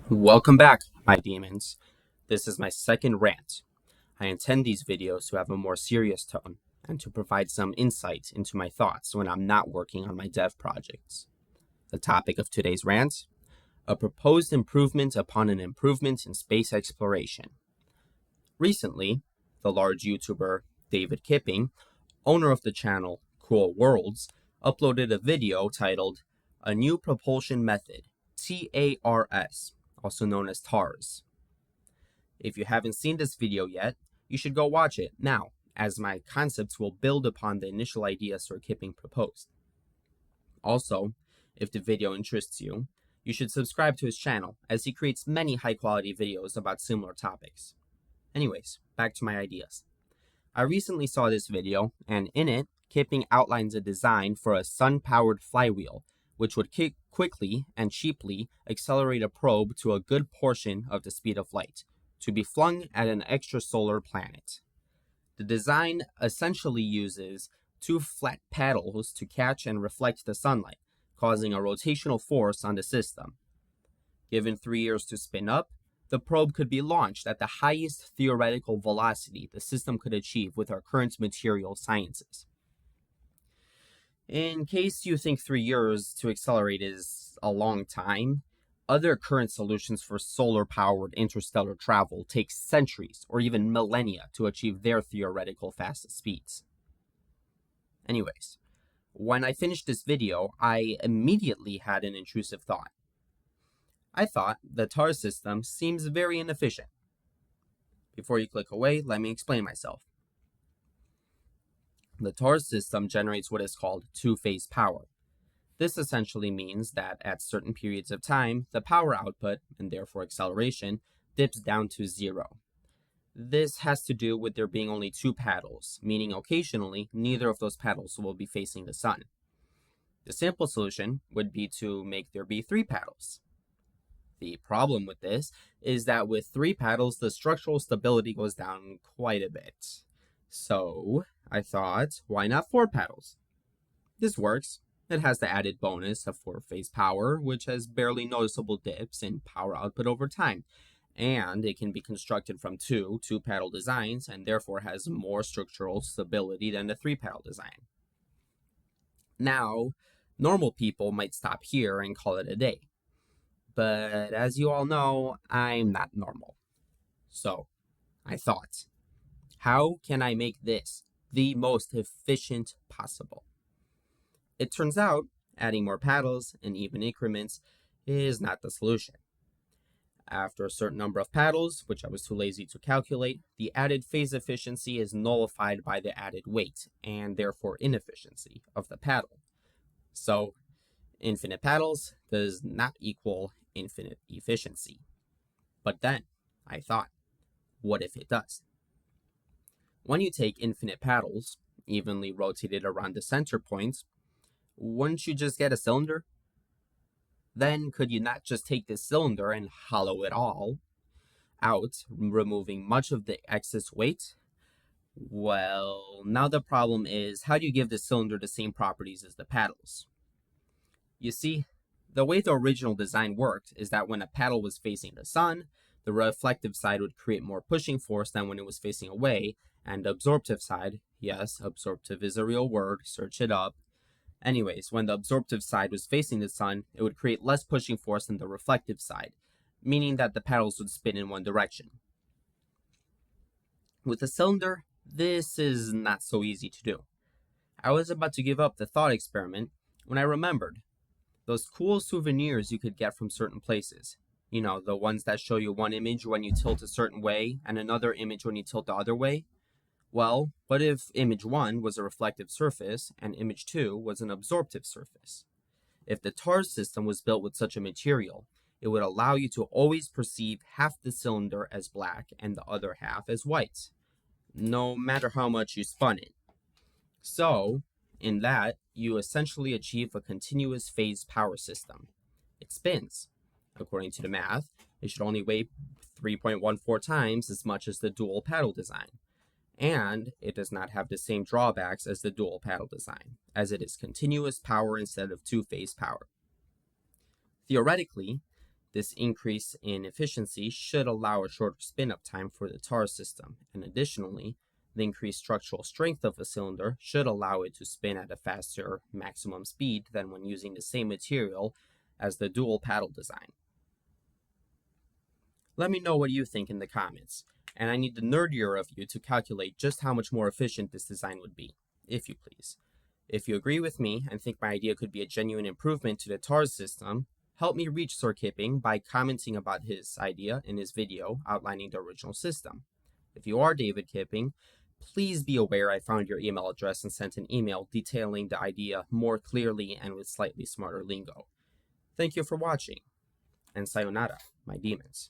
Welcome back, my demons. This is my second rant. I intend these videos to have a more serious tone and to provide some insight into my thoughts when I'm not working on my dev projects. The topic of today's rant: a proposed improvement upon an improvement in space exploration. Recently, the large YouTuber David Kipping, owner of the channel Cool Worlds, uploaded a video titled "A New Propulsion Method, TARS, also known as TARS. If you haven't seen this video yet, you should go watch it now, as my concepts will build upon the initial idea Sir Kipping proposed. Also, if the video interests you, you should subscribe to his channel, as he creates many high-quality videos about similar topics. Anyways, back to my ideas. I recently saw this video, and in it, Kipping outlines a design for a sun-powered flywheel, which would quickly and cheaply accelerate a probe to a good portion of the speed of light, to be flung at an extrasolar planet. The design essentially uses two flat paddles to catch and reflect the sunlight, causing a rotational force on the system. Given 3 years to spin up, the probe could be launched at the highest theoretical velocity the system could achieve with our current material sciences. In case you think 3 years to accelerate is a long time, other current solutions for solar-powered interstellar travel take centuries or even millennia to achieve their theoretical fastest speeds. Anyways, when I finished this video, I immediately had an intrusive thought. I thought the TAR system seems very inefficient. Before you click away, let me explain myself. The TAR system generates what is called two-phase power. This essentially means that at certain periods of time, the power output, and therefore acceleration, dips down to zero. This has to do with there being only two paddles, meaning occasionally neither of those paddles will be facing the sun. The simple solution would be to make there be three paddles. The problem with this is that with three paddles, the structural stability goes down quite a bit. So I thought, why not four paddles? This works. It has the added bonus of four-phase power, which has barely noticeable dips in power output over time, and it can be constructed from two paddle designs, and therefore has more structural stability than the three-paddle design. Now, normal people might stop here and call it a day, but as you all know, I'm not normal. So, I thought, how can I make this the most efficient possible? It turns out adding more paddles in even increments is not the solution. After a certain number of paddles, which I was too lazy to calculate, the added phase efficiency is nullified by the added weight, and therefore inefficiency, of the paddle. So, infinite paddles does not equal infinite efficiency. But then, I thought, what if it does? When you take infinite paddles, evenly rotated around the center points, wouldn't you just get a cylinder? Then could you not just take this cylinder and hollow it all out, removing much of the excess weight? Well, now the problem is, how do you give the cylinder the same properties as the paddles? You see, the way the original design worked is that when a paddle was facing the sun, the reflective side would create more pushing force than when it was facing away, and the absorptive side, yes, absorptive is a real word, search it up. Anyways, when the absorptive side was facing the sun, it would create less pushing force than the reflective side, meaning that the paddles would spin in one direction. With a cylinder, this is not so easy to do. I was about to give up the thought experiment when I remembered those cool souvenirs you could get from certain places. You know, the ones that show you one image when you tilt a certain way and another image when you tilt the other way. Well, what if image 1 was a reflective surface and image 2 was an absorptive surface? If the TARS system was built with such a material, it would allow you to always perceive half the cylinder as black and the other half as white, no matter how much you spun it. So, in that, you essentially achieve a continuous phase power system. It spins. According to the math, it should only weigh 3.14 times as much as the dual paddle design. And it does not have the same drawbacks as the dual paddle design, as it is continuous power instead of two-phase power. Theoretically, This increase in efficiency should allow a shorter spin-up time for the TARS system, and additionally, the increased structural strength of a cylinder should allow it to spin at a faster maximum speed than when using the same material as the dual paddle design. Let me know what you think in the comments, and I need the nerdier of you to calculate just how much more efficient this design would be, if you please. If you agree with me and think my idea could be a genuine improvement to the TARS system, help me reach Sir Kipping by commenting about his idea in his video outlining the original system. If you are David Kipping, please be aware I found your email address and sent an email detailing the idea more clearly and with slightly smarter lingo. Thank you for watching, and sayonara, my demons.